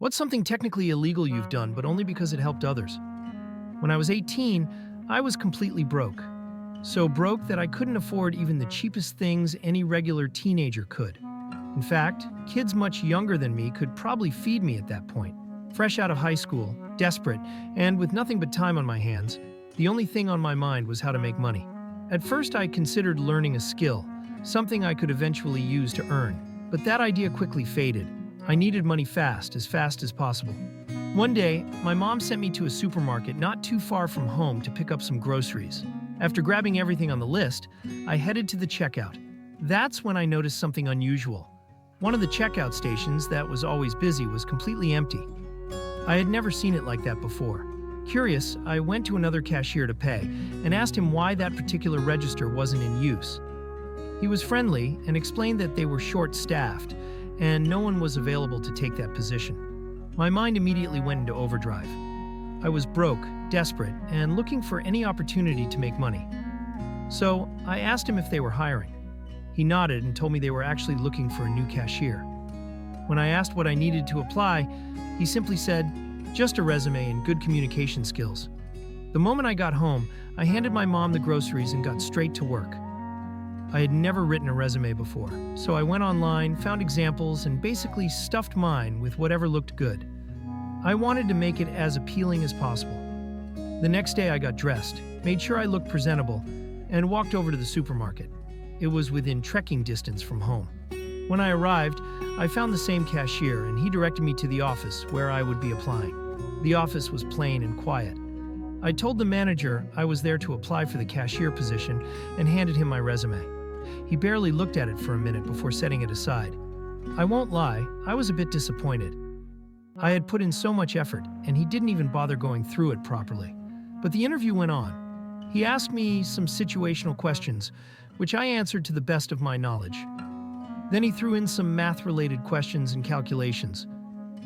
What's something technically illegal you've done, but only because it helped others? When I was 18, I was completely broke. So broke that I couldn't afford even the cheapest things any regular teenager could. In fact, kids much younger than me could probably feed me at that point. Fresh out of high school, desperate, and with nothing but time on my hands, the only thing on my mind was how to make money. At first, I considered learning a skill, something I could eventually use to earn. But that idea quickly faded. I needed money fast as possible. One day, my mom sent me to a supermarket not too far from home to pick up some groceries. After grabbing everything on the list, I headed to the checkout. That's when I noticed something unusual. One of the checkout stations that was always busy was completely empty. I had never seen it like that before. Curious, I went to another cashier to pay and asked him why that particular register wasn't in use. He was friendly and explained that they were short-staffed and no one was available to take that position. My mind immediately went into overdrive. I was broke, desperate, and looking for any opportunity to make money. So I asked him if they were hiring. He nodded and told me they were actually looking for a new cashier. When I asked what I needed to apply, he simply said, "Just a resume and good communication skills." The moment I got home, I handed my mom the groceries and got straight to work. I had never written a resume before, so I went online, found examples, and basically stuffed mine with whatever looked good. I wanted to make it as appealing as possible. The next day I got dressed, made sure I looked presentable, and walked over to the supermarket. It was within trekking distance from home. When I arrived, I found the same cashier, and he directed me to the office where I would be applying. The office was plain and quiet. I told the manager I was there to apply for the cashier position and handed him my resume. He barely looked at it for a minute before setting it aside. I won't lie, I was a bit disappointed. I had put in so much effort, and he didn't even bother going through it properly. But the interview went on. He asked me some situational questions, which I answered to the best of my knowledge. Then he threw in some math-related questions and calculations.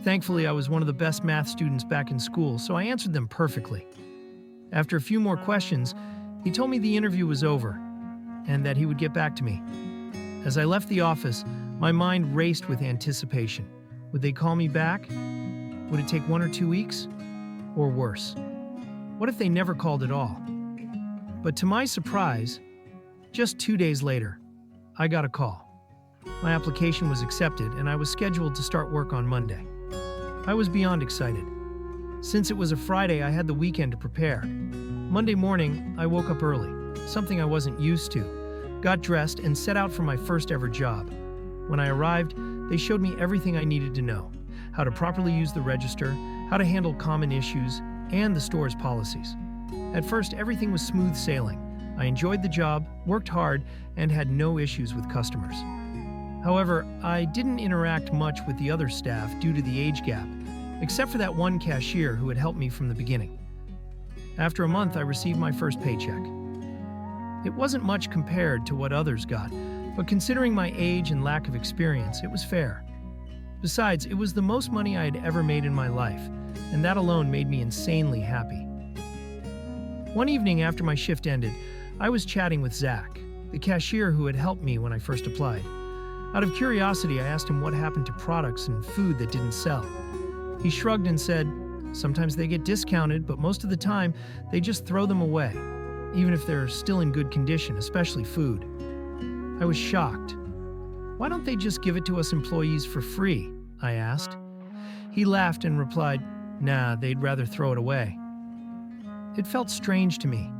Thankfully, I was one of the best math students back in school, so I answered them perfectly. After a few more questions, he told me the interview was over and that he would get back to me. As I left the office, my mind raced with anticipation. Would they call me back? Would it take 1 or 2 weeks? Or worse? What if they never called at all? But to my surprise, just 2 days later, I got a call. My application was accepted and I was scheduled to start work on Monday. I was beyond excited. Since it was a Friday, I had the weekend to prepare. Monday morning, I woke up early, something I wasn't used to, got dressed, and set out for my first ever job. When I arrived, they showed me everything I needed to know: how to properly use the register, how to handle common issues, and the store's policies. At first, everything was smooth sailing. I enjoyed the job, worked hard, and had no issues with customers. However, I didn't interact much with the other staff due to the age gap, except for that one cashier who had helped me from the beginning. After a month, I received my first paycheck. It wasn't much compared to what others got, but considering my age and lack of experience, it was fair. Besides, it was the most money I had ever made in my life, and that alone made me insanely happy. One evening after my shift ended, I was chatting with Zach, the cashier who had helped me when I first applied. Out of curiosity, I asked him what happened to products and food that didn't sell. He shrugged and said, "Sometimes they get discounted, but most of the time, they just throw them away, even if they're still in good condition, especially food." I was shocked. "Why don't they just give it to us employees for free?" I asked. He laughed and replied, "Nah, they'd rather throw it away." It felt strange to me.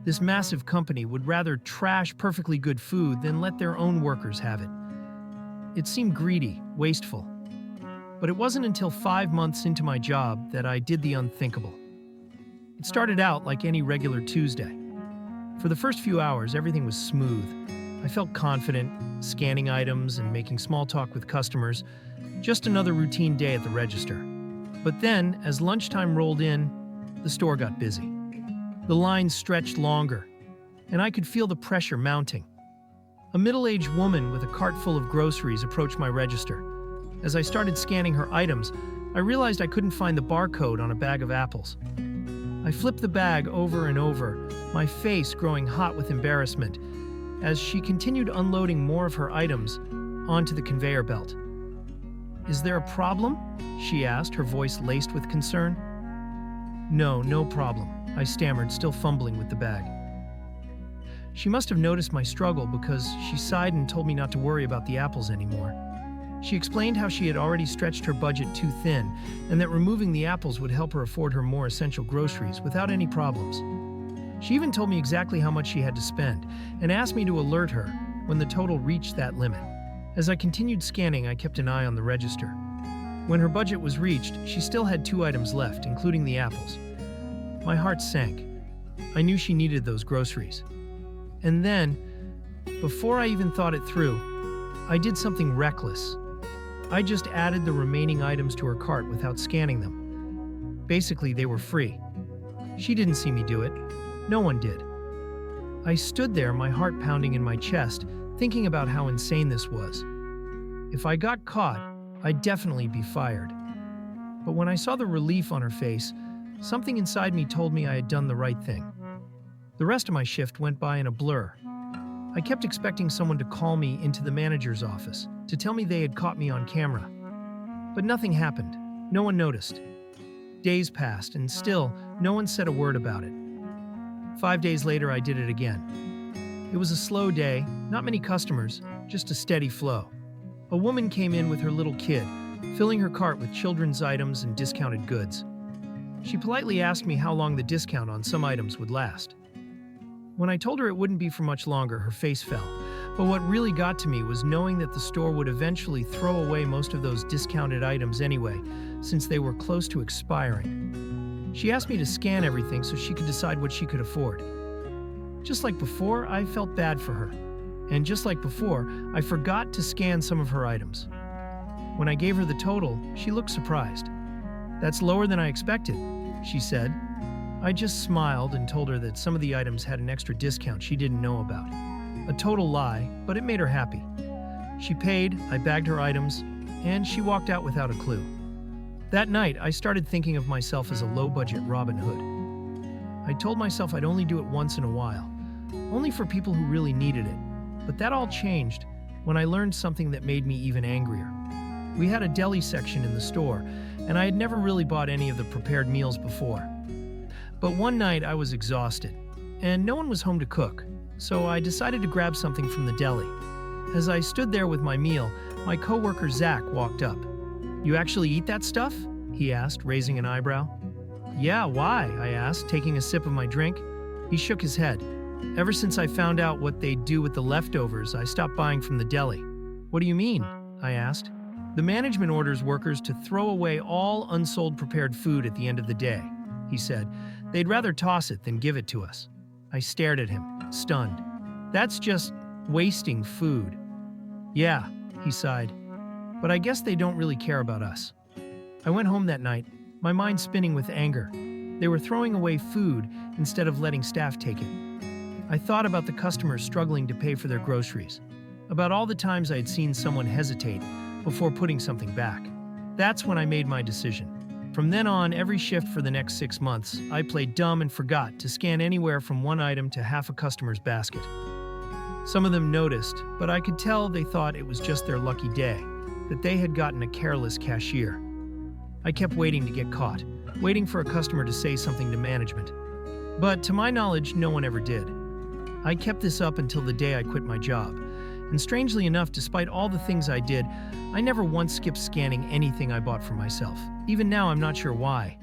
This massive company would rather trash perfectly good food than let their own workers have it. It seemed greedy, wasteful. But it wasn't until 5 months into my job that I did the unthinkable. It started out like any regular Tuesday. For the first few hours, everything was smooth. I felt confident, scanning items and making small talk with customers. Just another routine day at the register. But then, as lunchtime rolled in, the store got busy. The lines stretched longer, and I could feel the pressure mounting. A middle-aged woman with a cart full of groceries approached my register. As I started scanning her items, I realized I couldn't find the barcode on a bag of apples. I flipped the bag over and over, my face growing hot with embarrassment, as she continued unloading more of her items onto the conveyor belt. Is there a problem? She asked, her voice laced with concern. No, no problem, I stammered, still fumbling with the bag. She must have noticed my struggle because she sighed and told me not to worry about the apples anymore. She explained how she had already stretched her budget too thin and that removing the apples would help her afford her more essential groceries without any problems. She even told me exactly how much she had to spend and asked me to alert her when the total reached that limit. As I continued scanning, I kept an eye on the register. When her budget was reached, she still had 2 items left, including the apples. My heart sank. I knew she needed those groceries. And then, before I even thought it through, I did something reckless. I just added the remaining items to her cart without scanning them. Basically, they were free. She didn't see me do it. No one did. I stood there, my heart pounding in my chest, thinking about how insane this was. If I got caught, I'd definitely be fired. But when I saw the relief on her face, something inside me told me I had done the right thing. The rest of my shift went by in a blur. I kept expecting someone to call me into the manager's office to tell me they had caught me on camera. But nothing happened. No one noticed. Days passed, and still, no one said a word about it. 5 days later, I did it again. It was a slow day, not many customers, just a steady flow. A woman came in with her little kid, filling her cart with children's items and discounted goods. She politely asked me how long the discount on some items would last. When I told her it wouldn't be for much longer, her face fell. But what really got to me was knowing that the store would eventually throw away most of those discounted items anyway, since they were close to expiring. She asked me to scan everything so she could decide what she could afford. Just like before, I felt bad for her. And just like before, I forgot to scan some of her items. When I gave her the total, she looked surprised. "That's lower than I expected," she said. I just smiled and told her that some of the items had an extra discount she didn't know about. A total lie, but it made her happy. She paid, I bagged her items, and she walked out without a clue. That night, I started thinking of myself as a low-budget Robin Hood. I told myself I'd only do it once in a while, only for people who really needed it. But that all changed when I learned something that made me even angrier. We had a deli section in the store, and I had never really bought any of the prepared meals before. But one night I was exhausted, and no one was home to cook, so I decided to grab something from the deli. As I stood there with my meal, my coworker Zach walked up. "You actually eat that stuff?" he asked, raising an eyebrow. "Yeah, why?" I asked, taking a sip of my drink. He shook his head. "Ever since I found out what they'd do with the leftovers, I stopped buying from the deli." "What do you mean?" I asked. "The management orders workers to throw away all unsold prepared food at the end of the day," he said. "They'd rather toss it than give it to us." I stared at him, stunned. "That's just wasting food." "Yeah," he sighed. "But I guess they don't really care about us." I went home that night, my mind spinning with anger. They were throwing away food instead of letting staff take it. I thought about the customers struggling to pay for their groceries, about all the times I had seen someone hesitate before putting something back. That's when I made my decision. From then on, every shift for the next 6 months, I played dumb and forgot to scan anywhere from one item to half a customer's basket. Some of them noticed, but I could tell they thought it was just their lucky day, that they had gotten a careless cashier. I kept waiting to get caught, waiting for a customer to say something to management. But to my knowledge, no one ever did. I kept this up until the day I quit my job. And strangely enough, despite all the things I did, I never once skipped scanning anything I bought for myself. Even now, I'm not sure why.